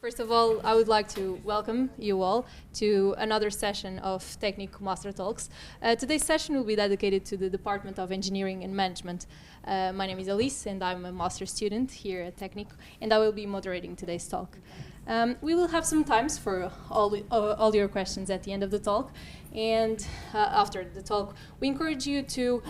First of all, I would like to welcome you all to another session of Técnico MasterTalks. Today's session will be dedicated to the Department of Engineering and Management. My name is Alice, and I'm a master's student here at Técnico, and I will be moderating today's talk. We will have some times for all your questions at the end of the talk, and after the talk, we encourage you to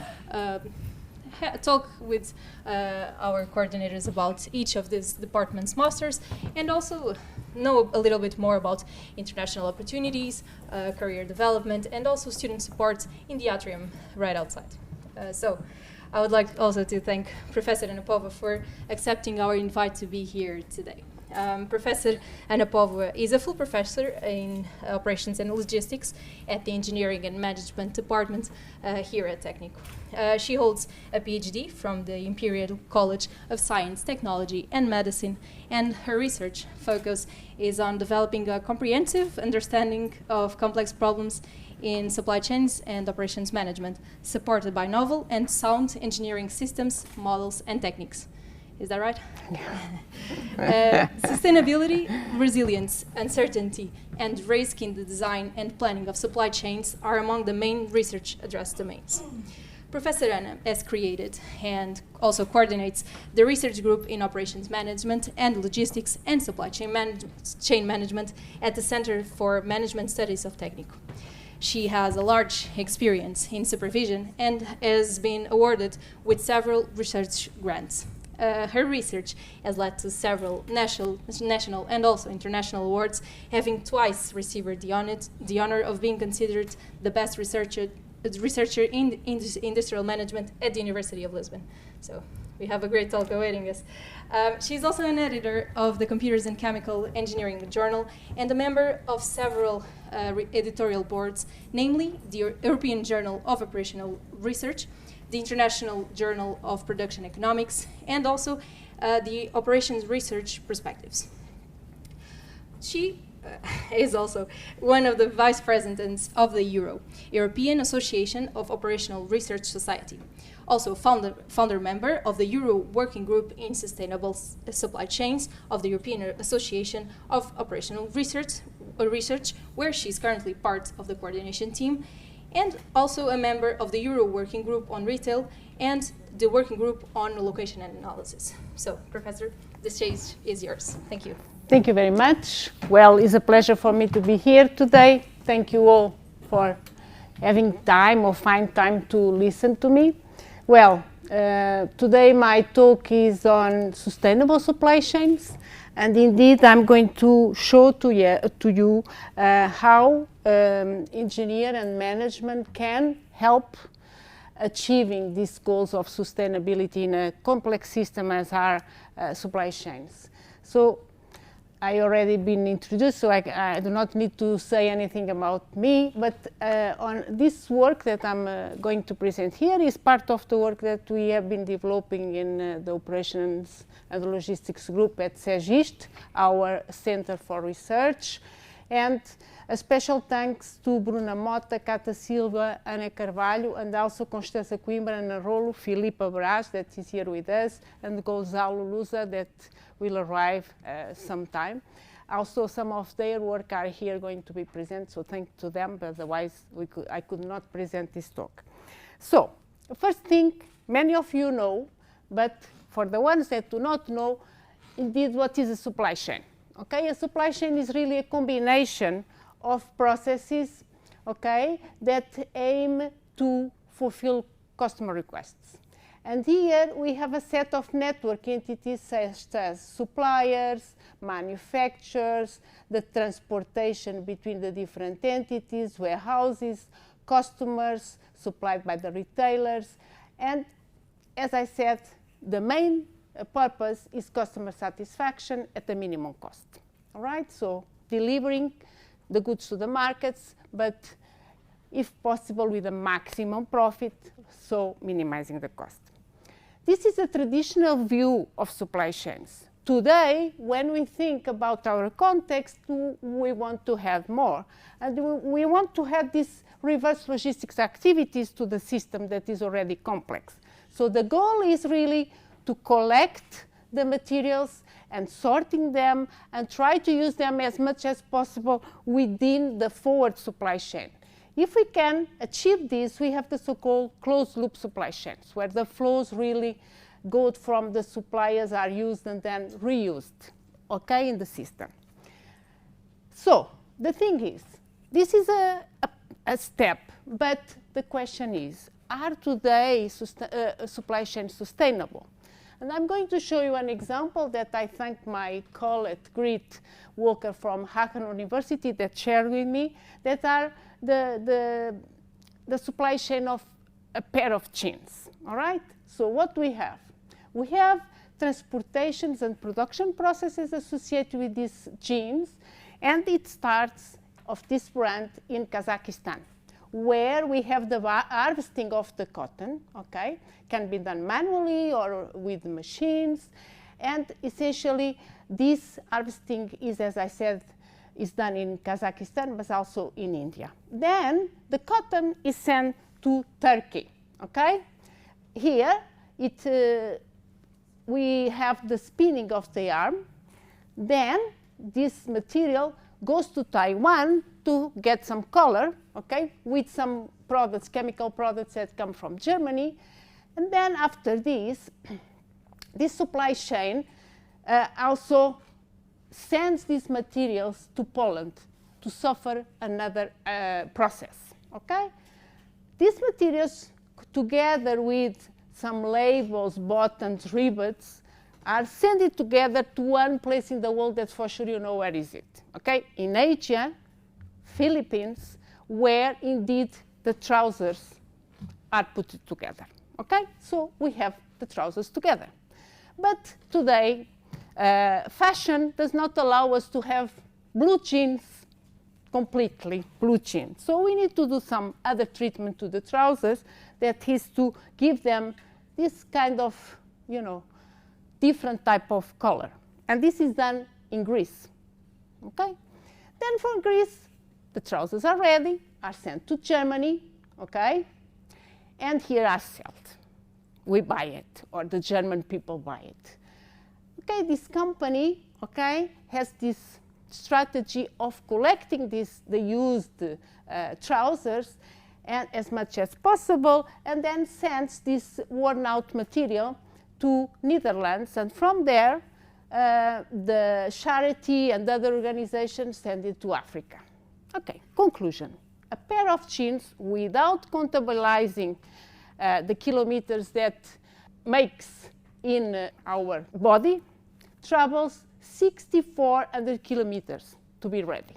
talk with our coordinators about each of these department's masters and also know a little bit more about international opportunities, career development, and also student support in the atrium right outside. So I would like also to thank Professor Póvoa for accepting our invite to be here today. Professor Póvoa is a full professor in operations and logistics at the Engineering and Management Department here at Técnico. She holds a PhD from the Imperial College of Science, Technology and Medicine, and her research focus is on developing a comprehensive understanding of complex problems in supply chains and operations management, supported by novel and sound engineering systems, models and techniques. Is that right? Sustainability, resilience, uncertainty, and risk in the design and planning of supply chains are among the main research addressed domains. Professor Anna has created and also coordinates the research group in operations management and logistics and supply chain management at the Center for Management Studies of Técnico. She has a large experience in supervision and has been awarded with several research grants. Her research has led to several national and also international awards, having twice received the honor of being considered the best researcher in industrial management at the University of Lisbon. So we have a great talk awaiting us. She's also an editor of the Computers and Chemical Engineering Journal and a member of several editorial boards, namely the European Journal of Operational Research, the International Journal of Production Economics, and also the Operations Research Perspectives. She is also one of the vice presidents of the European Association of Operational Research Society, also founder member of the Euro Working Group in Sustainable Supply Chains of the European Association of Operational Research, where she's currently part of the coordination team, and also a member of the Euro Working Group on Retail and the Working Group on Location and Analysis. So, Professor, the stage is yours. Thank you. Thank you very much. Well, it's a pleasure for me to be here today. Thank you all for having time or find time to listen to me. Well, today my talk is on sustainable supply chains, and indeed I'm going to show to you how engineer and management can help achieving these goals of sustainability in a complex system as our supply chains. So I already been introduced, so I do not need to say anything about me, but on this work that I'm going to present here is part of the work that we have been developing in the Operations and Logistics Group at CEGIST, our Center for Research, and a special thanks to Bruna Mota, Cata Silva, Ana Carvalho, and also Constança Coimbra, Ana Rolo, Filipa Braz, that is here with us, and Gonzalo Luza, that will arrive sometime. Also, some of their work are here going to be presented, so thank to them, but otherwise I could not present this talk. So, first thing, many of you know, but for the ones that do not know, indeed, what is a supply chain? Okay, a supply chain is really a combination of processes, okay, that aim to fulfill customer requests. And here we have a set of network entities such as suppliers, manufacturers, the transportation between the different entities, warehouses, customers supplied by the retailers, and as I said, the main purpose is customer satisfaction at a minimum cost. All right, so delivering the goods to the markets, but if possible with a maximum profit, so minimizing the cost. This is a traditional view of supply chains. Today, when we think about our context, we want to have more. And we want to have these reverse logistics activities to the system that is already complex. So the goal is really to collect the materials and sorting them and try to use them as much as possible within the forward supply chain. If we can achieve this, we have the so-called closed-loop supply chains, where the flows really go from the suppliers are used and then reused, okay, in the system. So the thing is, this is a step, but the question is, are today supply chains sustainable? And I'm going to show you an example that I thank my colleague, Grit Walker from Hagen University, that shared with me, that are the supply chain of a pair of jeans, all right? So what we have? We have transportations and production processes associated with these jeans, and it starts of this brand in Kazakhstan, where we have the harvesting of the cotton, okay? Can be done manually or with machines. And essentially, this harvesting is, as I said, is done in Kazakhstan, but also in India. Then the cotton is sent to Turkey, okay? Here, we have the spinning of the yarn. Then this material goes to Taiwan to get some color, okay, with some products, chemical products that come from Germany. And then after this, this supply chain also sends these materials to Poland to suffer another process, okay? These materials, together with some labels, buttons, ribbons, are sent together to one place in the world that for sure you know where is it, okay? In Asia, Philippines, where indeed the trousers are put together, okay? So we have the trousers together. But today, fashion does not allow us to have blue jeans, completely blue jeans. So we need to do some other treatment to the trousers that is to give them this kind of, you know, different type of color. And this is done in Greece, okay? Then from Greece, the trousers are ready, are sent to Germany, okay? And here are sold. We buy it, or the German people buy it. Okay, this company, okay, has this strategy of collecting the used trousers and as much as possible, and then sends this worn-out material to Netherlands, and from there, the charity and other organizations send it to Africa. Okay, conclusion. A pair of jeans, without contabilizing the kilometers that makes in our body, travels 6,400 kilometers to be ready.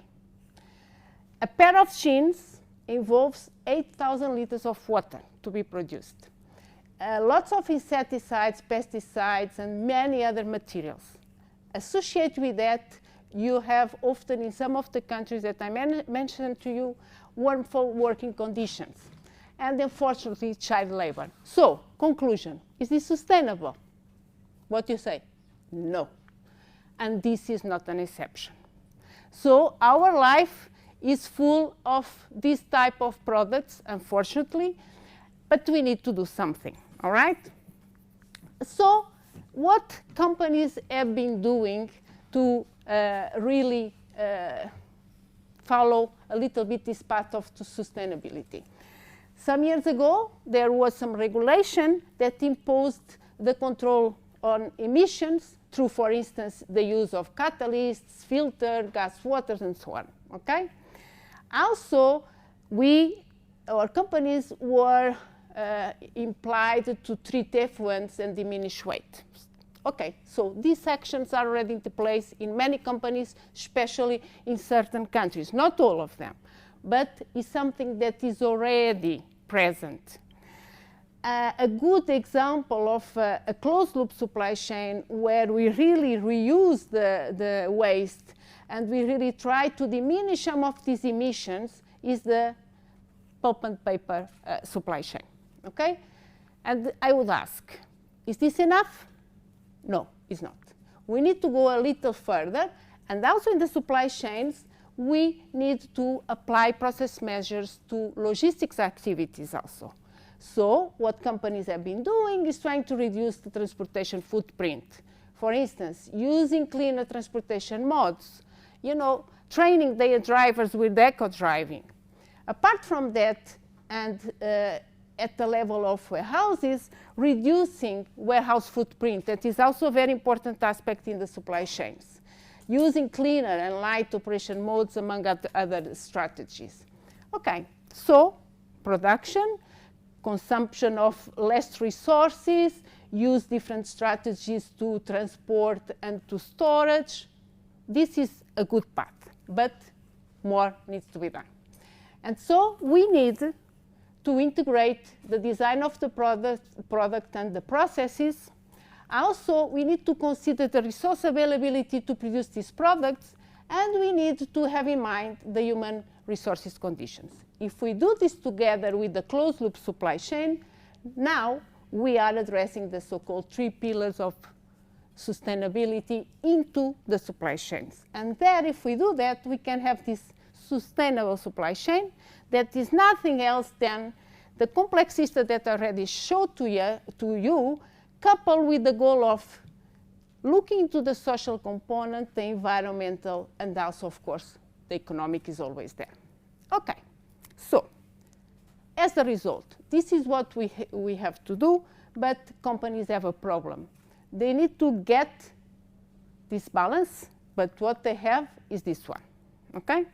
A pair of jeans involves 8,000 liters of water to be produced. Lots of insecticides, pesticides, and many other materials. Associated with that, you have often in some of the countries that I mentioned to you, harmful working conditions, and unfortunately, child labor. So, conclusion, is this sustainable? What do you say? No. And this is not an exception. So, our life is full of this type of products, unfortunately, but we need to do something, all right? So, what companies have been doing to really follow a little bit this path of sustainability? Some years ago, there was some regulation that imposed the control on emissions through, for instance, the use of catalysts, filter, gas waters, and so on, okay? Also, our companies were implied to treat effluents and diminish weight. Okay, so these actions are already in place in many companies, especially in certain countries. Not all of them, but it's something that is already present. A good example of a closed-loop supply chain where we really reuse the waste and we really try to diminish some of these emissions is the pulp and paper supply chain, okay? And I would ask, is this enough? No, it's not. We need to go a little further, and also in the supply chains, we need to apply process measures to logistics activities also. So what companies have been doing is trying to reduce the transportation footprint. For instance, using cleaner transportation modes, training their drivers with eco-driving. Apart from that, and at the level of warehouses, reducing warehouse footprint. That is also a very important aspect in the supply chains. Using cleaner and light operation modes, among other strategies. Okay, so production, consumption of less resources, use different strategies to transport and to storage. This is a good path, but more needs to be done. And so we need to integrate the design of the product and the processes. Also, we need to consider the resource availability to produce these products, and we need to have in mind the human resources conditions. If we do this together with the closed-loop supply chain, now we are addressing the so-called 3 pillars of sustainability into the supply chains. And there, if we do that, we can have this sustainable supply chain that is nothing else than the complex system that I already showed to you, coupled with the goal of looking into the social component, the environmental, and also, of course, the economic is always there. Okay, so as a result, this is what we have to do, but companies have a problem. They need to get this balance, but what they have is this one, okay?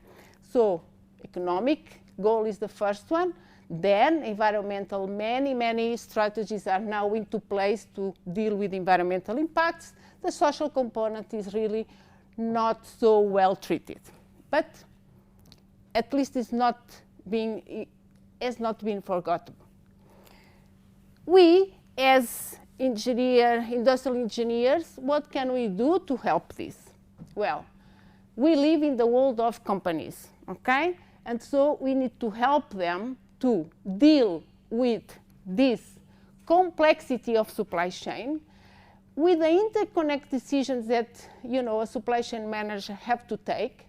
So economic goal is the first one. Then environmental, many strategies are now into place to deal with environmental impacts. The social component is really not so well treated, but at least has not been forgotten. We, as industrial engineers, what can we do to help this? Well, we live in the world of companies, okay? And so we need to help them to deal with this complexity of supply chain, with the interconnect decisions that a supply chain manager have to take,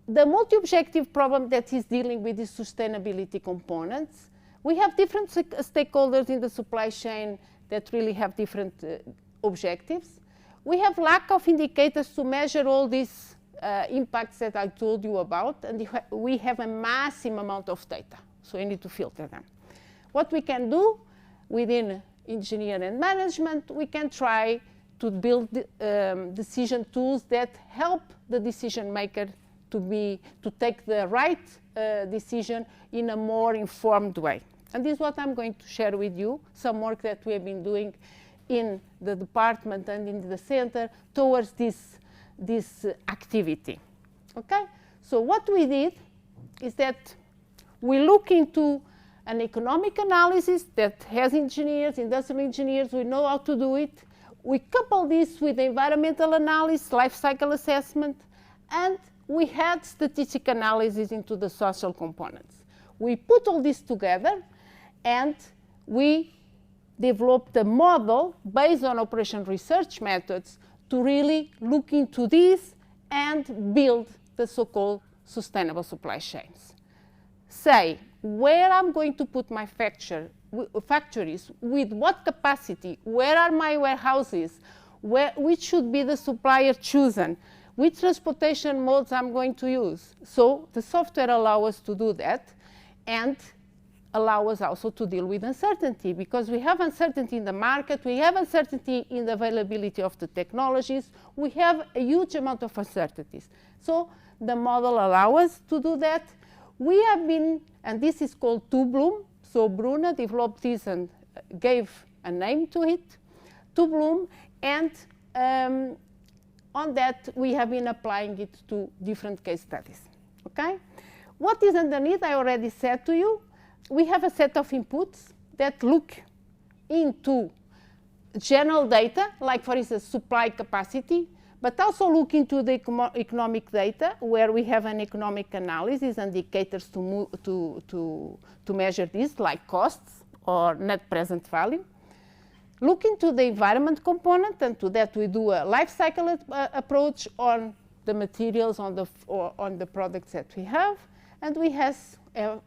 the multi-objective problem that is dealing with the sustainability components. We have different stakeholders in the supply chain that really have different objectives. We have lack of indicators to measure all these impacts that I told you about, and we have a massive amount of data, so we need to filter them. What we can do within engineering and management, we can try to build decision tools that help the decision maker to take the right decision in a more informed way. And this is what I'm going to share with you, some work that we have been doing in the department and in the center towards this activity. Okay? So what we did is that we look into an economic analysis that has engineers, industrial engineers, we know how to do it. We couple this with environmental analysis, life cycle assessment, and we had statistical analysis into the social components. We put all this together and we developed a model based on operation research methods to really look into this and build the so-called sustainable supply chains. Say, where I'm going to put my factories, with what capacity, where are my warehouses, which should be the supplier chosen, which transportation modes I'm going to use. So the software allows us to do that and allow us also to deal with uncertainty, because we have uncertainty in the market, we have uncertainty in the availability of the technologies, we have a huge amount of uncertainties. So the model allows us to do that. We have been, and this is called TwoBloom, so Bruna developed this and gave a name to it, TwoBloom, and on that we have been applying it to different case studies, okay? What is underneath, I already said to you, we have a set of inputs that look into general data, like for instance supply capacity, but also look into the economic data, where we have an economic analysis, indicators to measure this, like costs or net present value. Look into the environment component, and to that we do a life cycle approach on the materials, on the products that we have, and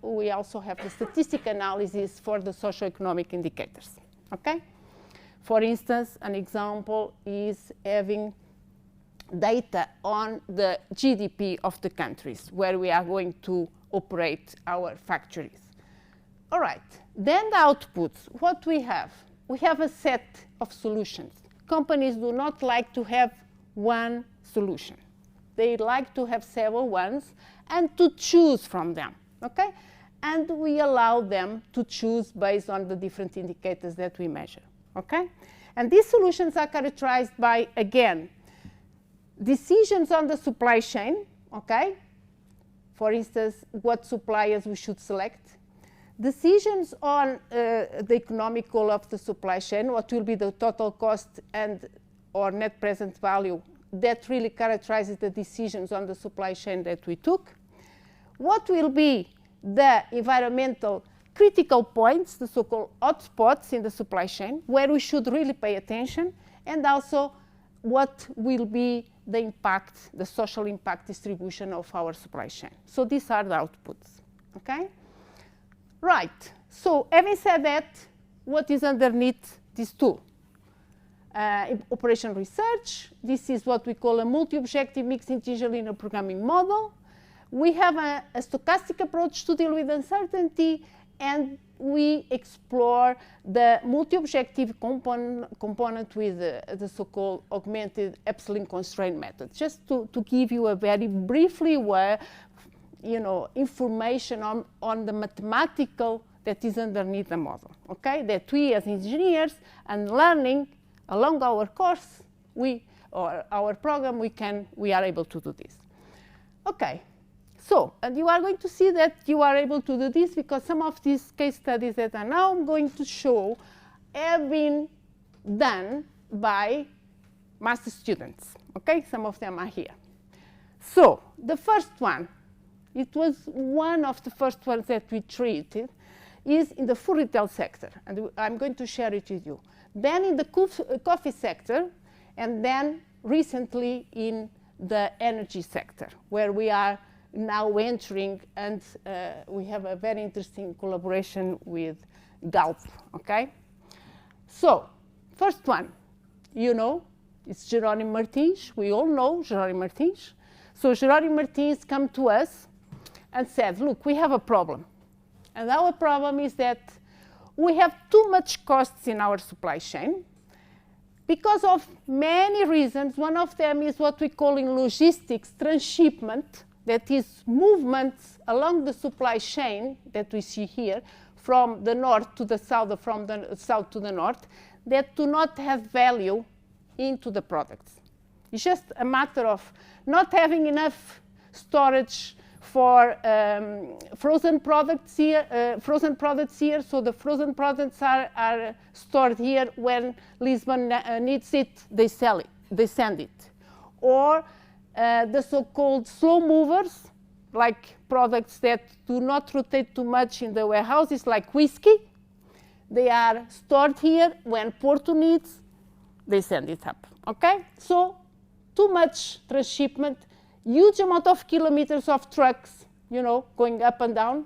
we also have the statistical analysis for the socioeconomic indicators. Okay? For instance, an example is having data on the GDP of the countries where we are going to operate our factories. All right, then the outputs, what we have? We have a set of solutions. Companies do not like to have one solution. They like to have several ones and to choose from them, okay? And we allow them to choose based on the different indicators that we measure, okay? And these solutions are characterized by, again, decisions on the supply chain, okay? For instance, what suppliers we should select. Decisions on the economic goal of the supply chain, what will be the total cost and or net present value that really characterizes the decisions on the supply chain that we took. What will be the environmental critical points, the so-called hotspots in the supply chain, where we should really pay attention, and also what will be the impact, the social impact distribution of our supply chain. So these are the outputs, okay? Right, so having said that, what is underneath this tool? Operation research, this is what we call a multi-objective mixed integer linear programming model. We have a stochastic approach to deal with uncertainty, and we explore the multi-objective component with the so-called augmented epsilon constraint method. Just to give you a very briefly information on the mathematical that is underneath the model, okay? That we as engineers and learning along our course, or our program, we are able to do this. Okay, so, and you are going to see that you are able to do this because some of these case studies that are now going to show have been done by master students, okay? Some of them are here. So, the first one, it was one of the first ones that we treated, is in the food retail sector, and I'm going to share it with you. Then in the coffee sector, and then recently in the energy sector, where we are now entering, and we have a very interesting collaboration with Galp, okay? So, first one, it's Jerónimo Martins. We all know Jerónimo Martins. So Jerónimo Martins came to us and said, look, we have a problem. And our problem is that we have too much costs in our supply chain because of many reasons. One of them is what we call in logistics transshipment, that is movements along the supply chain that we see here from the north to the south or from the south to the north that do not have value into the products. It's just a matter of not having enough storage for frozen products here, so the frozen products are stored here. When Lisbon needs it, they sell it, they send it. Or the so-called slow movers, like products that do not rotate too much in the warehouses, like whiskey. They are stored here. When Porto needs, they send it up, okay? So too much transshipment, huge amount of kilometers of trucks, going up and down,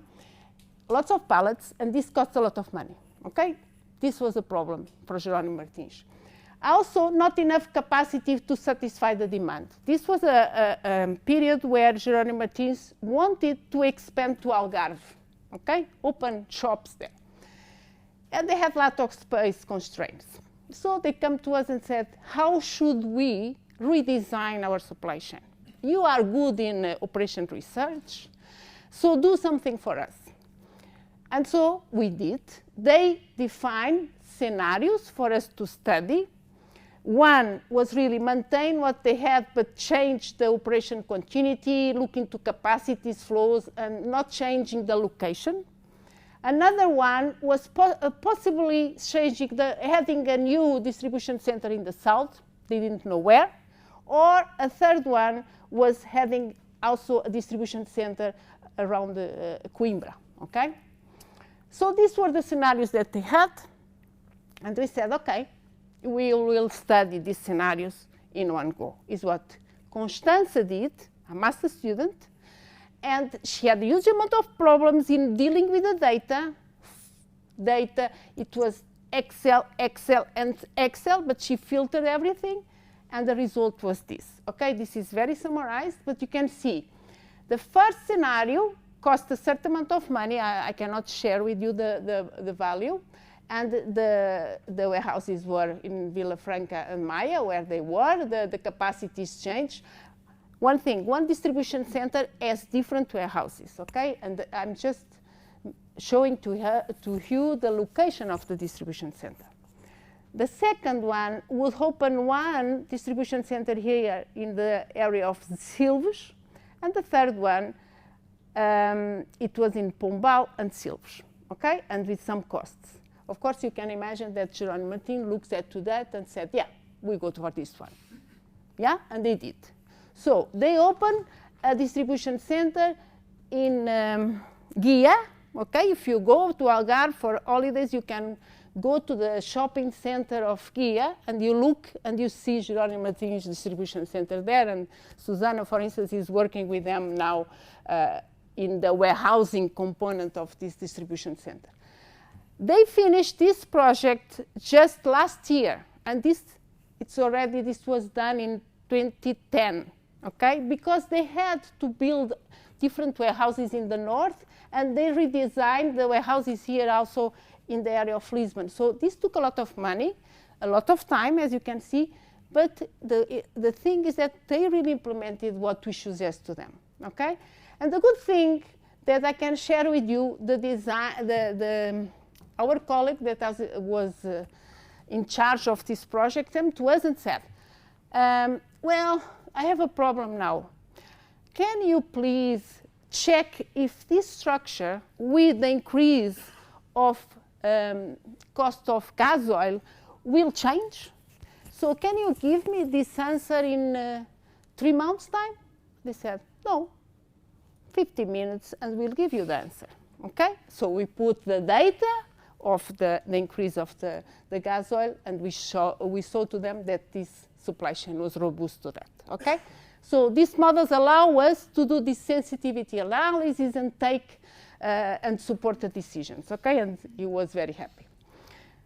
lots of pallets, and this costs a lot of money, okay? This was a problem for Jerónimo Martins. Also, not enough capacity to satisfy the demand. This was a period where Jerónimo Martins wanted to expand to Algarve, okay? Open shops there. And they had lot of space constraints. So they come to us and said, how should we redesign our supply chain? You are good in operation research, so do something for us. And so we did. They defined scenarios for us to study. One was really maintain what they had, but change the operation continuity, look into capacities, flows, and not changing the location. Another one was possibly having a new distribution center in the south. They didn't know where. Or a third one was having also a distribution center around Coimbra, okay? So these were the scenarios that they had. And we said, okay, we will study these scenarios in one go. Is what Constanza did, a master student, and she had a huge amount of problems in dealing with the data. It was Excel, Excel, and Excel, but she filtered everything, and the result was this. Okay, this is very summarized, but you can see the first scenario cost a certain amount of money. I cannot share with you the value. And the warehouses were in Villafranca and Maya, where they were. The capacities changed. One thing, one distribution center has different warehouses, okay? And I'm just showing to you the location of the distribution center. The second one would open one distribution center here in the area of Silves, and the third one, it was in Pombal and Silves, okay? And with some costs. Of course, you can imagine that Jerónimo Martin looks at that and said, yeah, we go for this one. Yeah, and they did. So they opened a distribution center in Guia, okay? If you go to Algarve for holidays, you can go to the shopping center of Guia, and you look and you see Jerónimo Martin's distribution center there, and Susana, for instance, is working with them now in the warehousing component of this distribution center. They finished this project just last year, and this was done in 2010, okay? Because they had to build different warehouses in the north, and they redesigned the warehouses here also in the area of Lisbon. So this took a lot of money, a lot of time, as you can see, but the thing is that they really implemented what we suggest to them, okay? And the good thing that I can share with you, the design, our colleague that was in charge of this project came to us and said, well, I have a problem now. Can you please check if this structure, with the increase of cost of gas oil, will change? So can you give me this answer in 3 months' time? They said, no, 50 minutes and we'll give you the answer, okay? So we put the data of the increase of the gas oil, and we saw to them that this supply chain was robust to that, okay? So these models allow us to do this sensitivity analysis and take and support the decisions, okay? And he was very happy.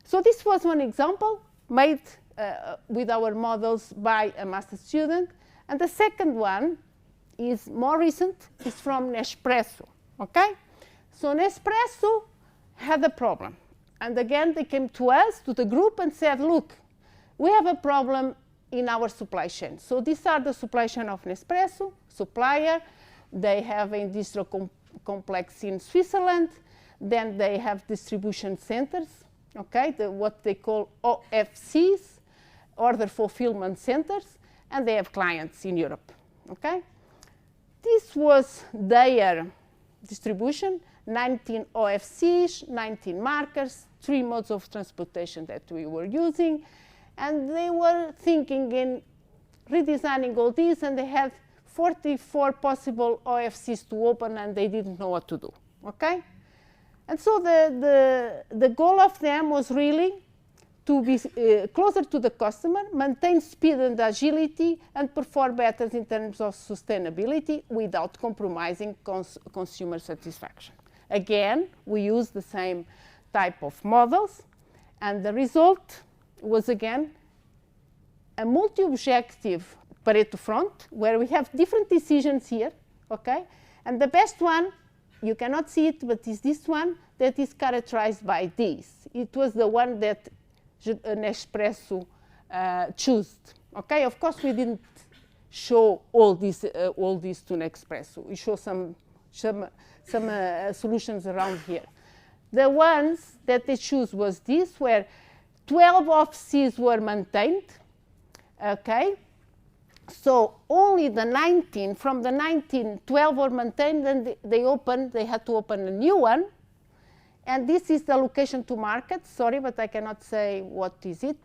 So this was one example made with our models by a master student. And the second one is more recent, it's from Nespresso, okay? So Nespresso had a problem. And again, they came to us, to the group, and said, look, we have a problem in our supply chain. So these are the supply chain of Nespresso, supplier. They have an industrial complex in Switzerland. Then they have distribution centers, okay, what they call OFCs, order fulfillment centers, and they have clients in Europe, okay? This was their distribution, 19 OFCs, 19 markers, 3 modes of transportation that we were using, and they were thinking in redesigning all this, and they had 44 possible OFCs to open, and they didn't know what to do, okay? And so the goal of them was really to be closer to the customer, maintain speed and agility, and perform better in terms of sustainability without compromising consumer satisfaction. Again, we use the same type of models, and the result was, again, a multi-objective Pareto front, where we have different decisions here, okay? And the best one, you cannot see it, but is this one that is characterized by this. It was the one that Nespresso chose, okay? Of course, we didn't show all this to Nespresso. We show some solutions around here. The ones that they choose was this, where 12 offices were maintained, okay? So only the 19, from the 19, 12 were maintained, and they had to open a new one. And this is the location to market. Sorry, but I cannot say what is it.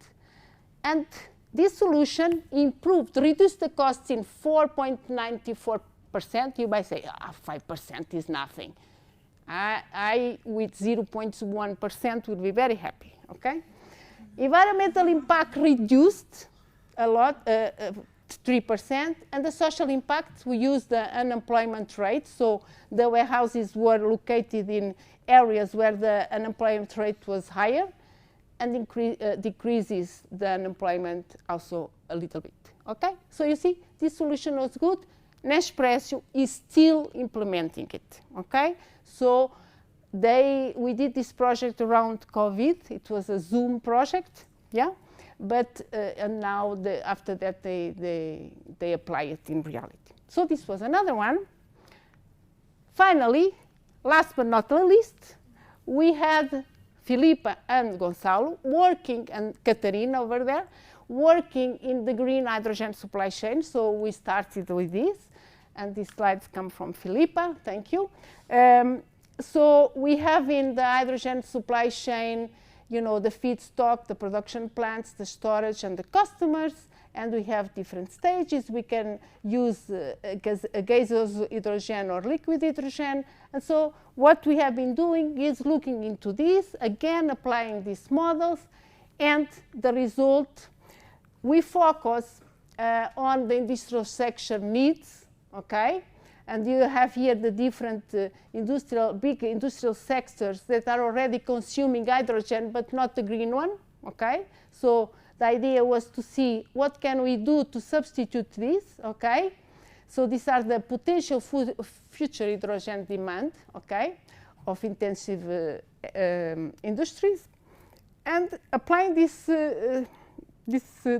And this solution reduced the costs in 4.94%. You might say, 5% is nothing. I with 0.1% would be very happy, okay? Environmental impact reduced a lot, 3%, and the social impact, we used the unemployment rate. So the warehouses were located in areas where the unemployment rate was higher, and decreases the unemployment also a little bit. Okay, so you see, this solution was good. Nespresso is still implementing it. Okay, so we did this project around COVID. It was a Zoom project, yeah. But and now after that they apply it in reality. So this was another one. Finally, last but not least, we had Filipa and Gonçalo working, and Catarina over there, working in the green hydrogen supply chain. So we started with this, and these slides come from Filipa, thank you. So we have in the hydrogen supply chain, you know, the feedstock, the production plants, the storage, and the customers, and we have different stages. We can use gaseous hydrogen or liquid hydrogen. And so what we have been doing is looking into this, again applying these models, and the result, we focus on the industrial sector needs, okay? And you have here the different big industrial sectors that are already consuming hydrogen, but not the green one, okay? So the idea was to see what can we do to substitute this, okay? So these are the potential future hydrogen demand, okay, of intensive industries. And applying this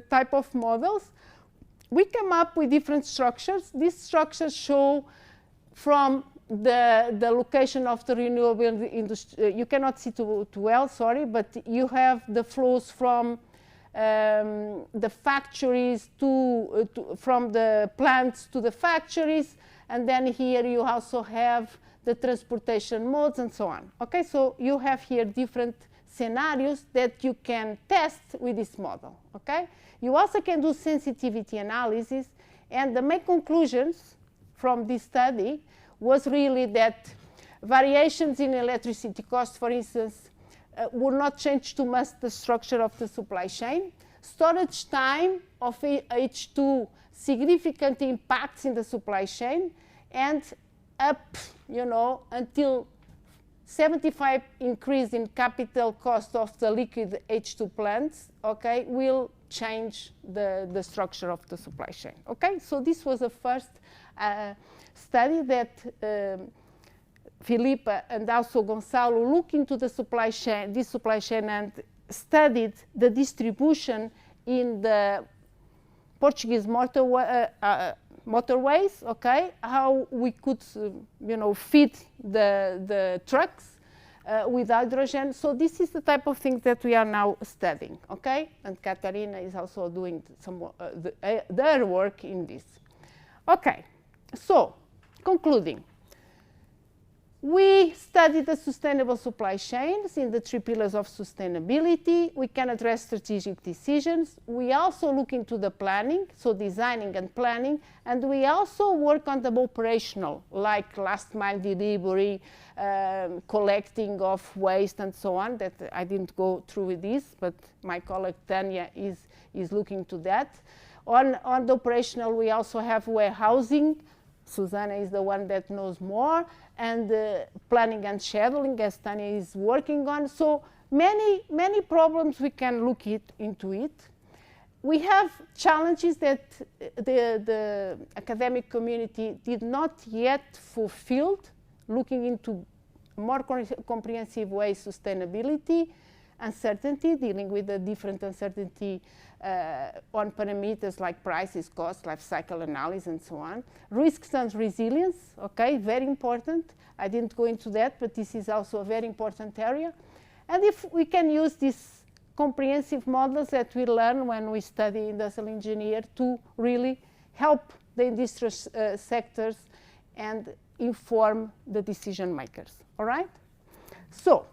type of models, we come up with different structures. These structures show from the location of the renewable industry. You cannot see too well, sorry, but you have the flows from the factories from the plants to the factories, and then here you also have the transportation modes and so on. Okay, so you have here different scenarios that you can test with this model. Okay, you also can do sensitivity analysis, and the main conclusions from this study was really that variations in electricity cost, for instance, will not change too much the structure of the supply chain. Storage time of H2 significant impacts in the supply chain, and up, you know, until 75 increase in capital cost of the liquid H2 plants, okay, will change the structure of the supply chain. Okay, so this was the first study that Filipa and also Gonçalo looked into the supply chain, this supply chain, and studied the distribution in the Portuguese motorways, okay, how we could, you know, feed the trucks with hydrogen. So this is the type of things that we are now studying, okay, and Catarina is also doing some their work in this. Okay, so concluding. We studied the sustainable supply chains in the 3 pillars of sustainability. We can address strategic decisions. We also look into the planning, so designing and planning, and we also work on the operational, like last mile delivery, collecting of waste and so on, that I didn't go through with this, but my colleague Tanya is looking to that. On the operational, we also have warehousing. Susanna is the one that knows more, and planning and scheduling, as Tanya is working on. So many problems we can look into it. We have challenges that the academic community did not yet fulfill, looking into more comprehensive way sustainability, uncertainty, dealing with the different uncertainty on parameters like prices, costs, life cycle analysis, and so on. Risks and resilience, okay, very important. I didn't go into that, but this is also a very important area. And if we can use these comprehensive models that we learn when we study industrial engineer to really help the industrial sectors and inform the decision makers, all right? So,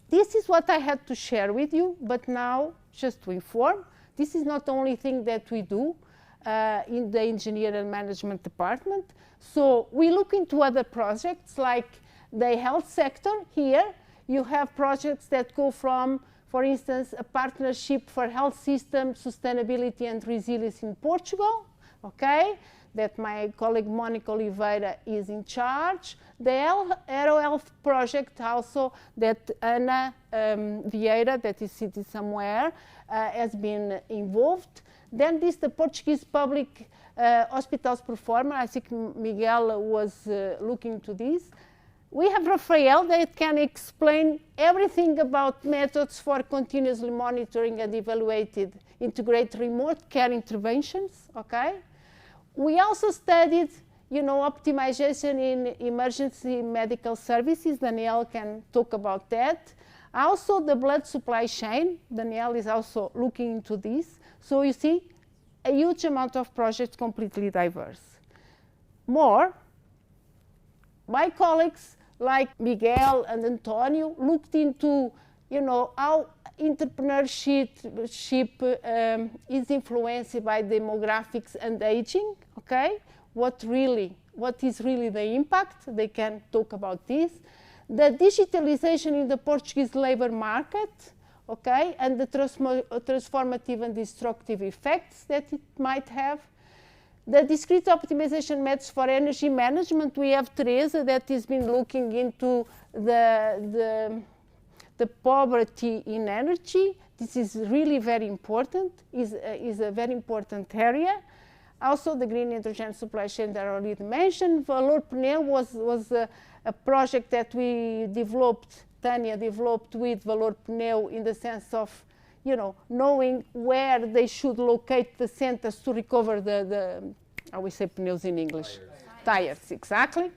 this is what I had to share with you, but now, just to inform, this is not the only thing that we do in the engineering and management department. So we look into other projects like the health sector. Here you have projects that go from, for instance, a partnership for health system sustainability and resilience in Portugal, okay, that my colleague Monica Oliveira is in charge. The Aero Health project also that Ana Vieira, that is sitting somewhere, has been involved. Then this, the Portuguese Public Hospitals Performer, I think Miguel was looking to this. We have Rafael that can explain everything about methods for continuously monitoring and evaluated integrate remote care interventions, okay? We also studied, optimization in emergency medical services. Danielle can talk about that. Also the blood supply chain. Danielle is also looking into this. So you see, a huge amount of projects completely diverse. More, my colleagues like Miguel and Antonio looked into, how entrepreneurship is influenced by demographics and aging, okay? What is really the impact? They can talk about this. The digitalization in the Portuguese labor market, okay, and the transformative and destructive effects that it might have. The discrete optimization methods for energy management, we have Teresa that has been looking into the poverty in energy. This is really very important, is a very important area. Also the green hydrogen supply chain that I already mentioned. Valor Pneu was a project that we developed, Tania developed with Valor Pneu in the sense of, knowing where they should locate the centers to recover how we say pneus in English? Tires, exactly.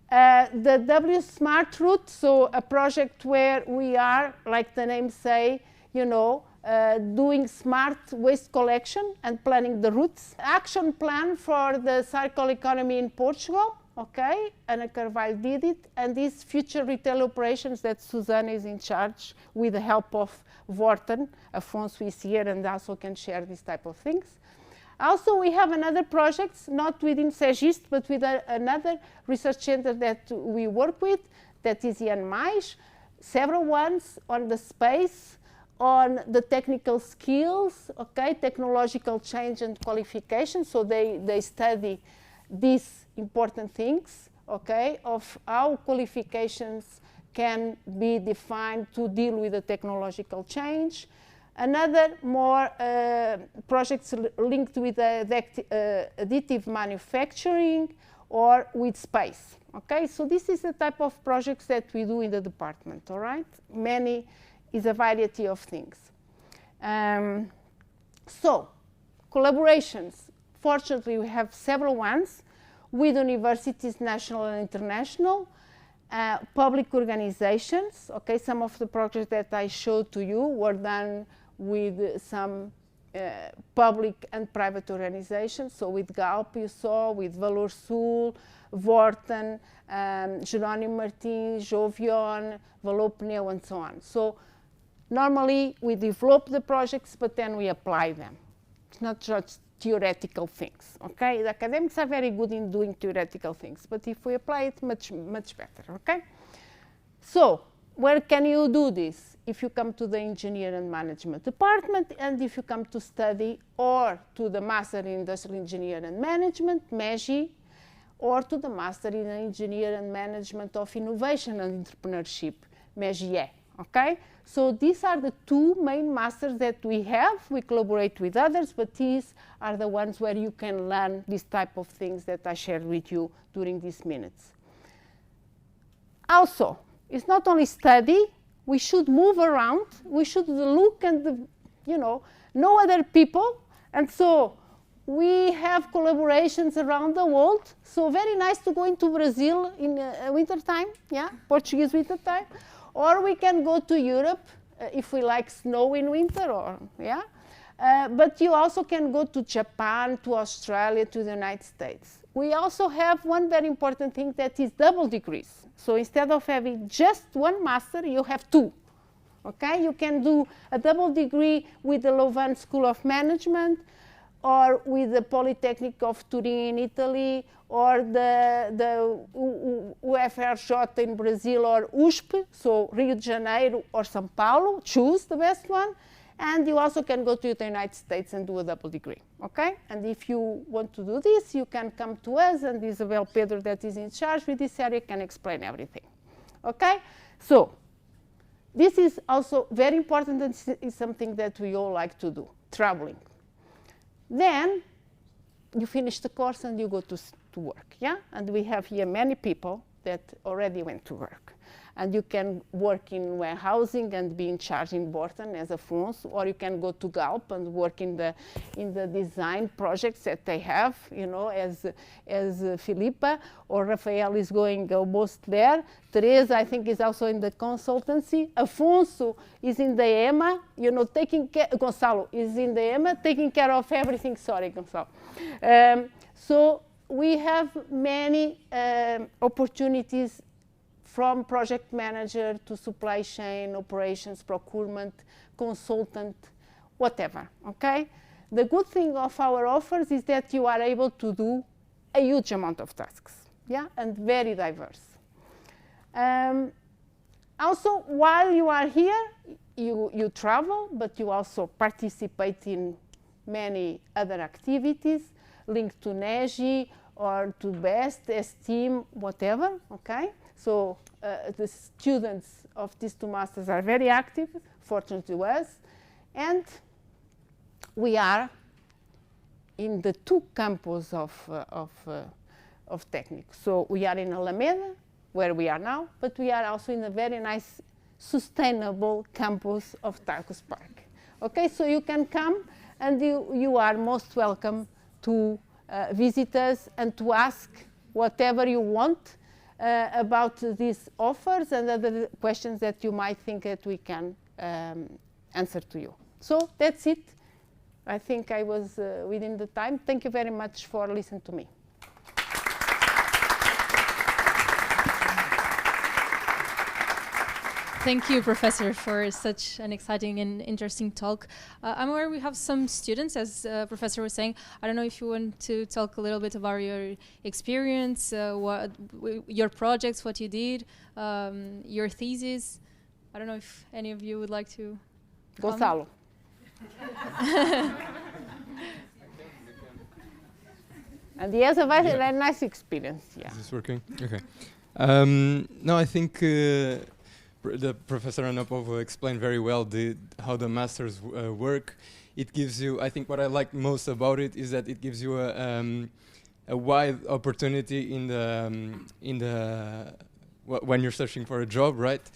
The W Smart Route, so a project where we are, like the name say, doing smart waste collection and planning the routes. Action plan for the circular economy in Portugal, okay, Ana Carvalho did it, and these future retail operations that Susana is in charge with the help of Vorten. Afonso is here and also can share this type of things. Also, we have another project, not within Segist, but with another research center that we work with, that is IANMAIS, several ones on the space, on the technical skills, okay, technological change and qualification, so they study these important things, okay, of how qualifications can be defined to deal with the technological change. Another more projects linked with additive manufacturing or with space, okay? So this is the type of projects that we do in the department, all right? Many is a variety of things. So, collaborations. Fortunately, we have several ones with universities, national and international, public organizations, okay? Some of the projects that I showed to you were done with some public and private organizations, so with GALP you saw, with Valor Sul, Vorten, Jerónimo Martins, Jovion, Valor Pneu, and so on. So normally we develop the projects, but then we apply them. It's not just theoretical things, okay? The academics are very good in doing theoretical things, but if we apply it, much better, okay? So, where can you do this? If you come to the Engineering and Management department, and if you come to study or to the Master in Industrial Engineering and Management, MESI, or to the Master in Engineering and Management of Innovation and Entrepreneurship, MESIE, okay? So these are the two main masters that we have. We collaborate with others, but these are the ones where you can learn this type of things that I shared with you during these minutes. Also, it's not only study, we should move around, we should look and, know other people, and so we have collaborations around the world, so very nice to go into Brazil in winter time, yeah, Portuguese winter time, or we can go to Europe if we like snow in winter, or, yeah, but you also can go to Japan, to Australia, to the United States. We also have one very important thing that is double degrees. So instead of having just one master, you have two. Okay, you can do a double degree with the Louvain School of Management, or with the Polytechnic of Turin in Italy, or the UFRJ in Brazil, or USP, so Rio de Janeiro or São Paulo, choose the best one. And you also can go to the United States and do a double degree, okay? And if you want to do this, you can come to us, and Isabel Pedro, that is in charge with this area, can explain everything, okay? So this is also very important, and is something that we all like to do, traveling. Then you finish the course and you go to work, yeah? And we have here many people that already went to work. And you can work in warehousing and be in charge in Borton as Afonso, or you can go to Galp and work in the design projects that they have, you know, as Filipa, or Rafael is going almost there. Teresa, I think, is also in the consultancy. Afonso is in the EMA, you know, taking care. Gonçalo is in the EMA, taking care of everything. Sorry, Gonçalo. So we have many opportunities, from project manager to supply chain, operations, procurement, consultant, whatever, okay? The good thing of our offers is that you are able to do a huge amount of tasks, yeah, and very diverse. Also, while you are here, you travel, but you also participate in many other activities linked to NEGI or to BEST, STEAM, whatever, okay? So the students of these two masters are very active, fortunate to us, and we are in the two campus of Técnico. So we are in Alameda, where we are now, but we are also in a very nice, sustainable campus of Tarcos Park. Okay, so you can come, and you are most welcome to visit us and to ask whatever you want about these offers and other questions that you might think that we can answer to you. So that's it. I think I was within the time. Thank you very much for listening to me. Thank you, Professor, for such an exciting and interesting talk. I'm aware we have some students, as Professor was saying. I don't know if you want to talk a little bit about your experience, your projects, what you did, your thesis. I don't know if any of you would like to Gonçalo. And he has a very nice experience. Yeah. Is this working? Okay. No, I think the Professor Ana Póvoa explained very well how the masters work. It gives you, I think what I like most about it is that it gives you a wide opportunity when you're searching for a job, right?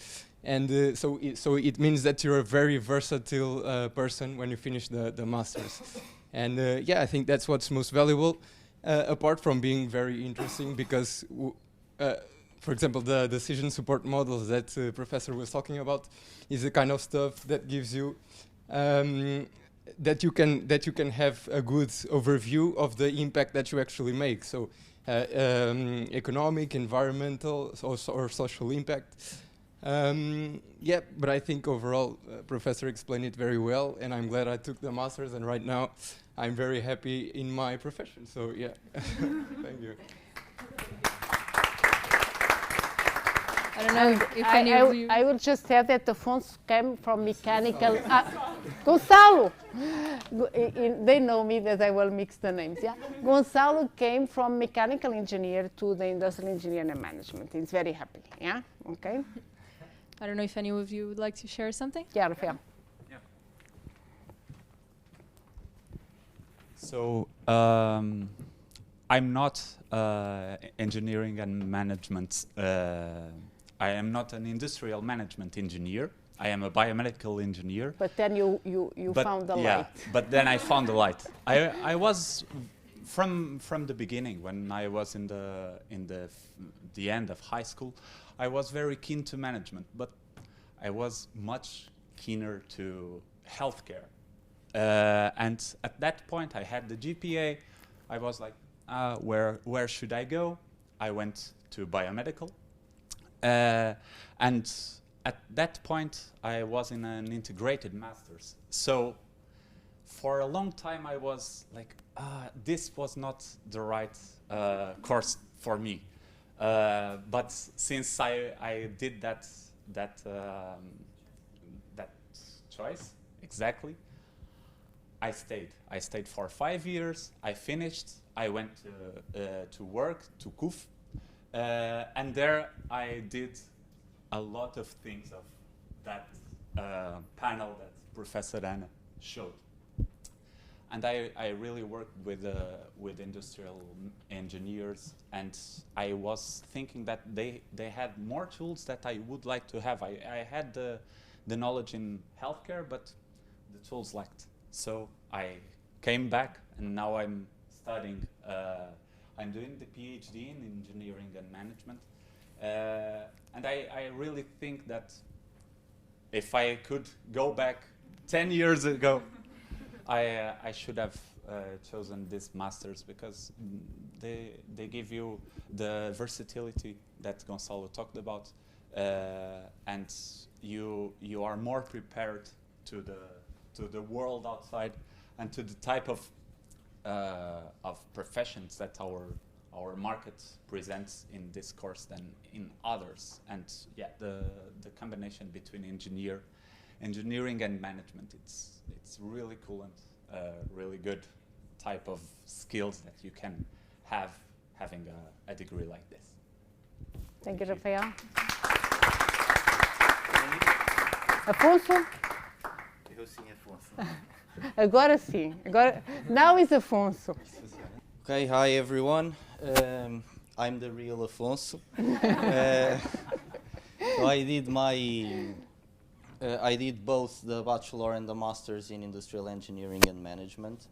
And so it means that you're a very versatile person when you finish the masters. And yeah, I think that's what's most valuable, apart from being very interesting, because for example, the decision support models that Professor was talking about is the kind of stuff that gives you that you can have a good overview of the impact that you actually make. So economic, environmental, or social impact. Yeah, but I think overall Professor explained it very well, and I'm glad I took the masters, and right now I'm very happy in my profession. So yeah, thank you. I don't know if any of you... I will just say that Afonso came from mechanical... Gonçalo! They know me that I will mix the names, yeah? Gonçalo came from mechanical engineer to the industrial engineering and management. He's very happy, yeah? Okay? I don't know if any of you would like to share something? Yeah, Rafael. Yeah. So, I'm not engineering and management. I am not an industrial management engineer. I am a biomedical engineer. But then you found the light. But then I found the light. I was from the beginning, when I was in the end of high school, I was very keen to management, but I was much keener to healthcare. And at that point, I had the GPA. I was like, where should I go? I went to biomedical. And at that point, I was in an integrated master's. So for a long time, I was like, this was not the right course for me. But since I did that choice, exactly. I stayed. I stayed for 5 years. I finished. I went to work, to KUF. And there I did a lot of things of that panel that Professor Anna showed. And I really worked with industrial engineers, and I was thinking that they had more tools that I would like to have. I had the knowledge in healthcare, but the tools lacked. So I came back, and now I'm studying. I'm doing the PhD in engineering and management, and I really think that if I could go back 10 years ago, I should have chosen this masters, because they give you the versatility that Gonçalo talked about, and you are more prepared to the world outside and to the type of professions that our market presents in this course than in others. And yeah, the combination between engineering and management, it's really cool and really good type of skills that you can have having a degree like this. Thank you, Rafael. Afonso? Eu sim, Afonso. Agora sim. Agora, now is Afonso. Okay, hi everyone. I'm the real Afonso. So I did both the bachelor and the master's in industrial engineering and management.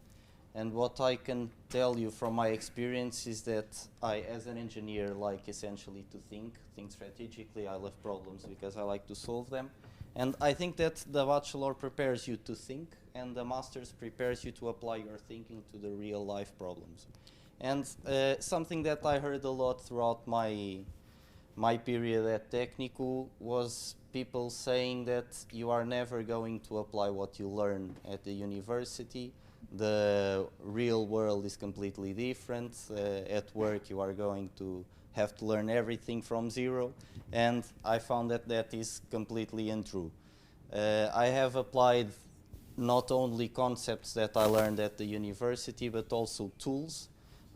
And what I can tell you from my experience is that I, as an engineer, like essentially to think strategically. I love problems because I like to solve them. And I think that the bachelor prepares you to think, and the master's prepares you to apply your thinking to the real life problems. And something that I heard a lot throughout my period at Técnico was people saying that you are never going to apply what you learn at the university. The real world is completely different. At work you are going to have to learn everything from zero, and I found that that is completely untrue. I have applied not only concepts that I learned at the university, but also tools.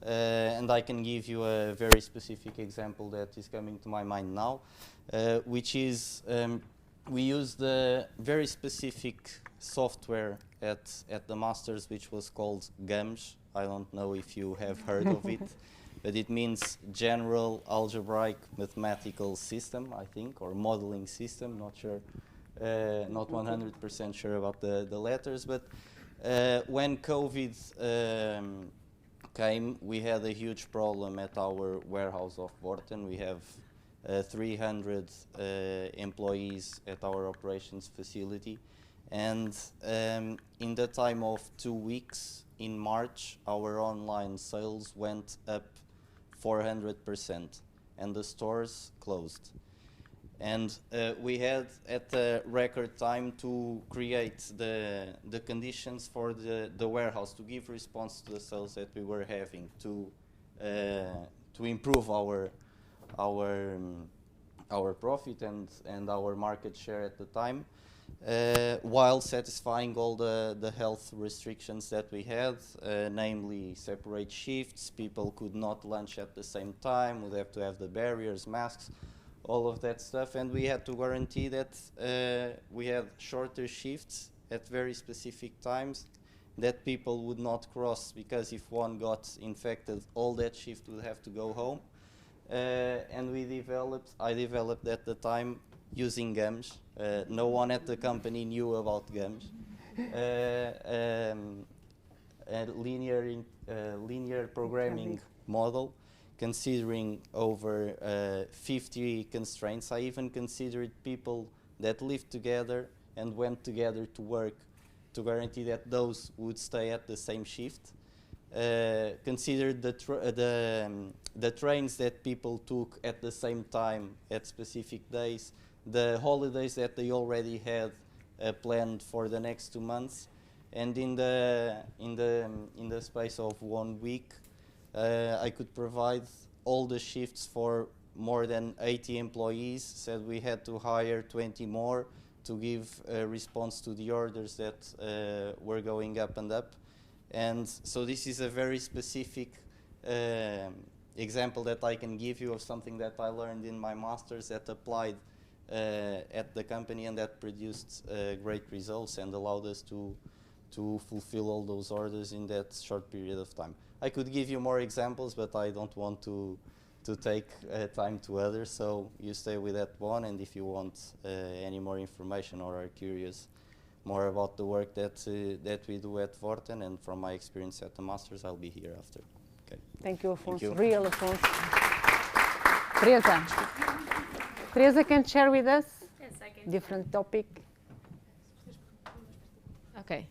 And I can give you a very specific example that is coming to my mind now, which is we used a very specific software at the Masters, which was called GAMS. I don't know if you have heard of it, but it means General Algebraic Mathematical System, I think, or Modeling System, not sure, not 100% sure about the letters, but when COVID came, we had a huge problem at our warehouse of Borten. We have 300 employees at our operations facility, and in the time of 2 weeks, in March, our online sales went up 400%, and the stores closed. And we had at a record time to create the conditions for the warehouse to give response to the sales that we were having, to improve our profit and our market share at the time, while satisfying all the health restrictions that we had, namely separate shifts, people could not lunch at the same time, would have to have the barriers, masks, all of that stuff, and we had to guarantee that we had shorter shifts at very specific times that people would not cross, because if one got infected, all that shift would have to go home. And I developed at the time using GAMS. No one at the company knew about GAMS. A linear programming model, considering over 50 constraints. I even considered people that lived together and went together to work to guarantee that those would stay at the same shift. Considered the trains that people took at the same time at specific days, the holidays that they already had planned for the next 2 months, and in the space of 1 week, I could provide all the shifts for more than 80 employees. Said we had to hire 20 more to give a response to the orders that were going up and up. And so this is a very specific example that I can give you of something that I learned in my master's that applied at the company and that produced great results and allowed us to fulfill all those orders in that short period of time. I could give you more examples, but I don't want to take time to others, so you stay with that one, and if you want any more information or are curious more about the work that we do at Vorten and from my experience at the Masters, I'll be here after. Okay. Thank you, Afonso. Thank you. Real Afonso. Teresa. Teresa can share with us? Yes, I can. Different topic. Okay.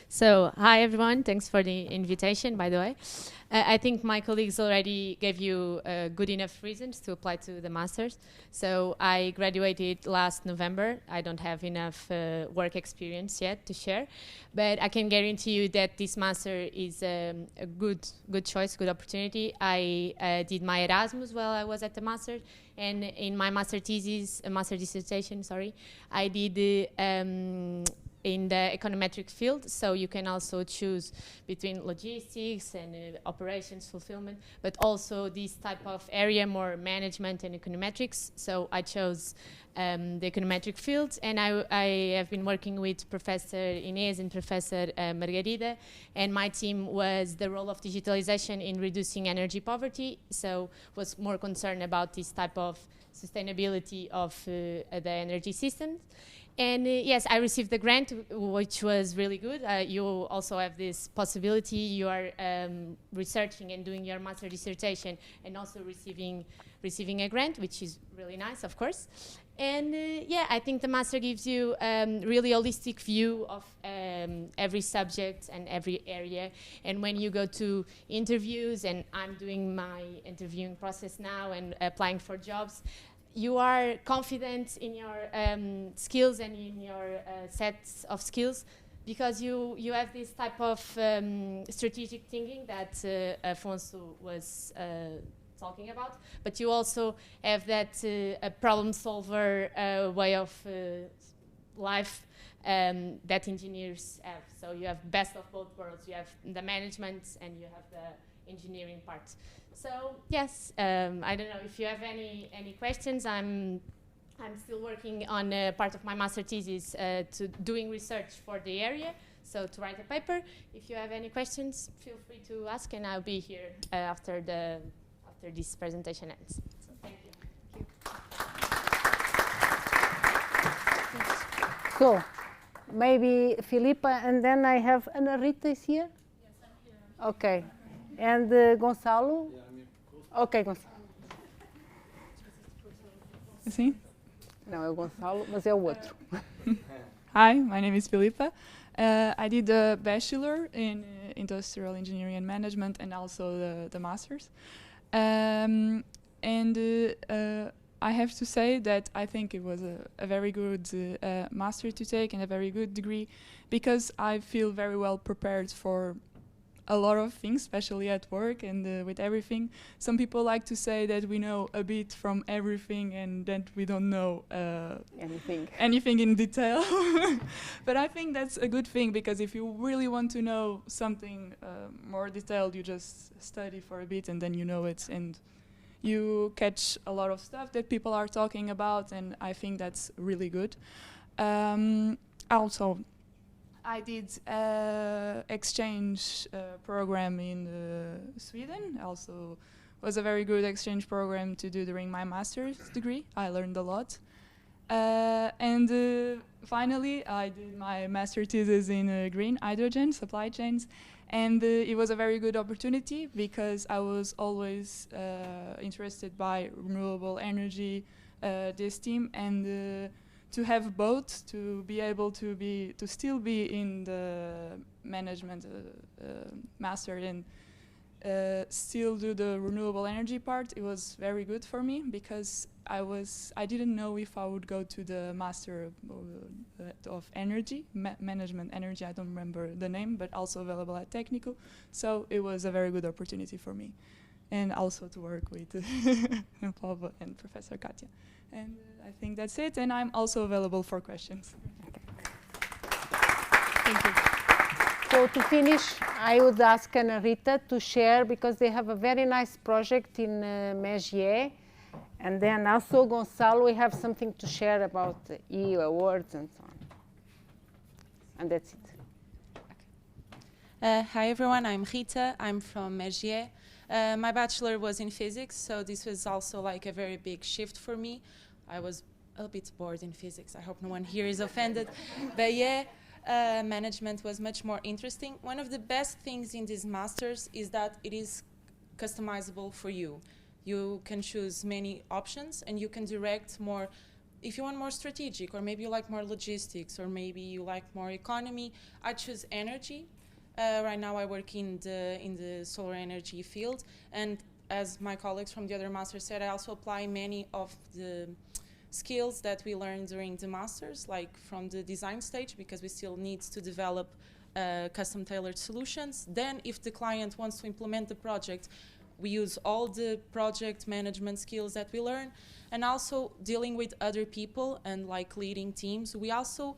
So, hi everyone. Thanks for the invitation, by the way. I think my colleagues already gave you good enough reasons to apply to the Masters. So, I graduated last November. I don't have enough work experience yet to share, but I can guarantee you that this Master is a good choice, good opportunity. I did my Erasmus while I was at the Master, and in my master dissertation, I did in the econometric field, so you can also choose between logistics and operations, fulfillment, but also this type of area, more management and econometrics. So I chose the econometric field, and I have been working with Professor Inês and Professor Margarida, and my team was the role of digitalization in reducing energy poverty, so was more concerned about this type of sustainability of the energy systems. And yes, I received the grant, which was really good. You also have this possibility. You are researching and doing your master dissertation and also receiving a grant, which is really nice, of course. And yeah, I think the master gives you really holistic view of every subject and every area. And when you go to interviews, and I'm doing my interviewing process now and applying for jobs, you are confident in your skills and in your sets of skills because you have this type of strategic thinking that Afonso was talking about, but you also have that problem solver way of life that engineers have. So you have best of both worlds. You have the management and you have the engineering part. So yes, I don't know if you have any questions. I'm still working on part of my master thesis to doing research for the area, so to write a paper. If you have any questions, feel free to ask, and I'll be here after this presentation ends. So thank you. So maybe Filipa, and then I have Ana Rita is here? Yes, I'm here. Okay. And Gonçalo? Yeah, I'm here. Ok, Gonçalo. Sim? Não, é o Gonçalo, mas é o outro. Hi, my name is Filipa. I did the bachelor in industrial engineering and management and also the master's. And I have to say that I think it was a very good master to take and a very good degree because I feel very well prepared for a lot of things, especially at work and with everything. Some people like to say that we know a bit from everything and that we don't know anything in detail. But I think that's a good thing because if you really want to know something more detailed, you just study for a bit and then you know it and you catch a lot of stuff that people are talking about, and I think that's really good. Also, I did exchange program in Sweden. Also, was a very good exchange program to do during my master's degree. I learned a lot. And finally, I did my master thesis in green hydrogen supply chains. And it was a very good opportunity because I was always interested by renewable energy, this team, and to have both, to be able to still be in the management master and still do the renewable energy part. It was very good for me because I didn't know if I would go to the master of energy, management energy. I don't remember the name, but also available at Técnico. So it was a very good opportunity for me, and also to work with Póvoa and Professor Katia. And I think that's it, and I'm also available for questions. Thank you. So to finish, I would ask Ana Rita to share, because they have a very nice project in Mézières. And then also, Gonçalo, we have something to share about the EU awards and so on. And that's it. Hi everyone, I'm Rita. I'm from Mézières. My bachelor was in physics, so this was also like a very big shift for me. I was a bit bored in physics. I hope no one here is offended. But yeah, management was much more interesting. One of the best things in these masters is that it is customizable for you. You can choose many options and you can direct more. If you want more strategic, or maybe you like more logistics, or maybe you like more economy, I choose energy. Right now I work in the solar energy field, and as my colleagues from the other masters said, I also apply many of the skills that we learned during the masters, like from the design stage, because we still need to develop custom tailored solutions. Then if the client wants to implement the project, we use all the project management skills that we learn, and also dealing with other people and like leading teams. We also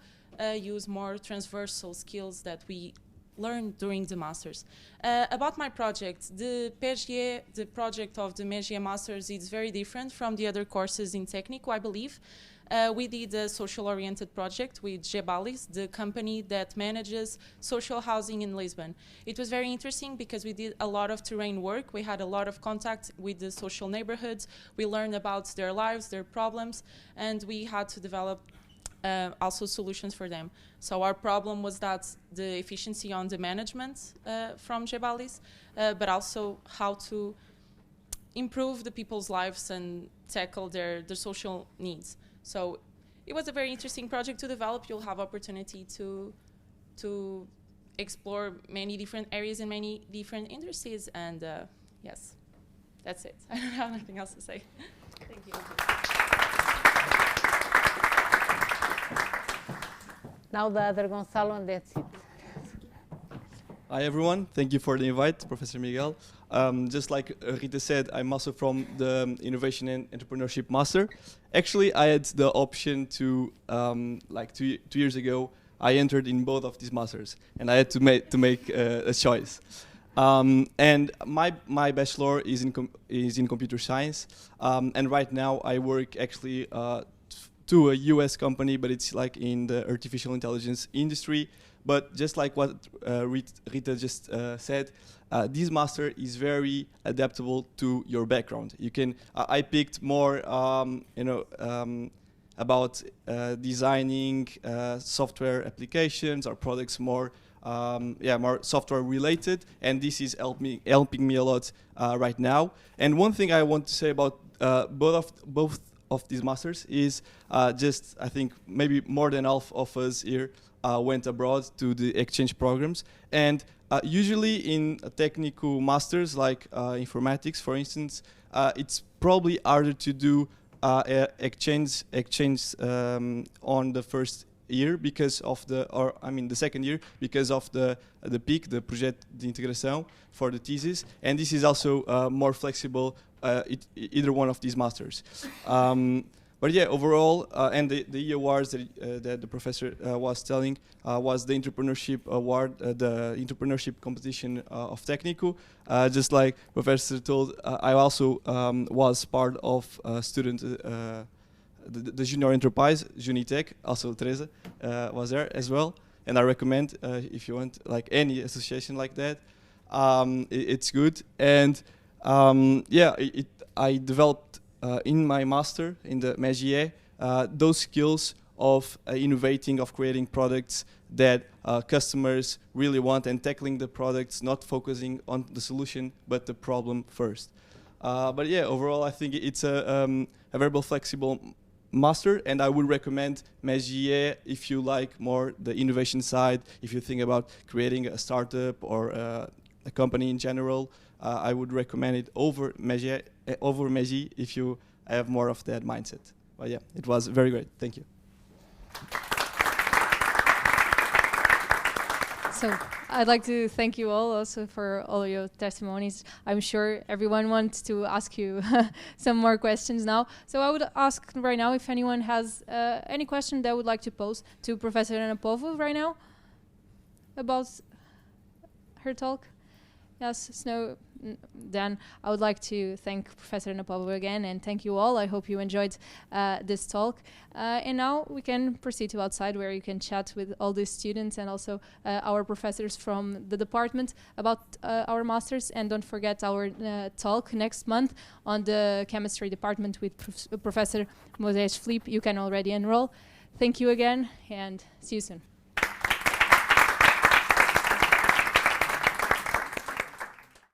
use more transversal skills that we learned during the masters. About my project, the project of the Mézières Masters is very different from the other courses in Técnico, I believe. We did a social-oriented project with Gebalis, the company that manages social housing in Lisbon. It was very interesting because we did a lot of terrain work. We had a lot of contact with the social neighborhoods. We learned about their lives, their problems, and we had to develop also solutions for them. So our problem was that the efficiency on the management from Gebalis, but also how to improve the people's lives and tackle their social needs. So it was a very interesting project to develop. You'll have opportunity to explore many different areas in many different industries. And yes, that's it. I don't have anything else to say. Thank you. Now the other Gonçalo, and that's it. Hi everyone, thank you for the invite, Professor Miguel. Just like Rita said, I'm also from the Innovation and Entrepreneurship Master. Actually, I had the option to, like two years ago, I entered in both of these masters, and I had to make a choice. And my bachelor is in computer science, and right now I work actually to a US company, but it's like in the artificial intelligence industry. But just like what Rita just said, this master is very adaptable to your background. You can. I picked more, about designing software applications or products, more software related, and this is helping me a lot right now. And one thing I want to say about both of these masters is just I think maybe more than half of us here went abroad to the exchange programs, and usually in technical masters like informatics, for instance, it's probably harder to do exchange on the first year because of the second year because of the PIC, the projeto de integração for the thesis, and this is also more flexible either one of these masters. But yeah, overall, and the awards that the professor was telling was the entrepreneurship award, the entrepreneurship competition of Técnico. Just like Professor told, I also was part of student, the junior enterprise, Junitech, also Teresa was there as well. And I recommend, if you want, like any association like that, it's good. And I developed in my master in the Mézières those skills of innovating, of creating products that customers really want, and tackling the products, not focusing on the solution but the problem first. But yeah, overall I think it's a very flexible master, and I would recommend Mézières if you like more the innovation side, if you think about creating a startup or a company in general. I would recommend it over Mézières if you have more of that mindset. But yeah, it was very great. Thank you. So I'd like to thank you all also for all your testimonies. I'm sure everyone wants to ask you some more questions now. So I would ask right now if anyone has any question they would like to pose to Professor Ana Póvoa right now about her talk. Yes, Snow. Then I would like to thank Professor Ana Póvoa again, and thank you all. I hope you enjoyed this talk. And now we can proceed to outside, where you can chat with all the students and also our professors from the department about our masters. And don't forget our talk next month on the chemistry department with Professor Moisés Felipe. You can already enroll. Thank you again, and see you soon.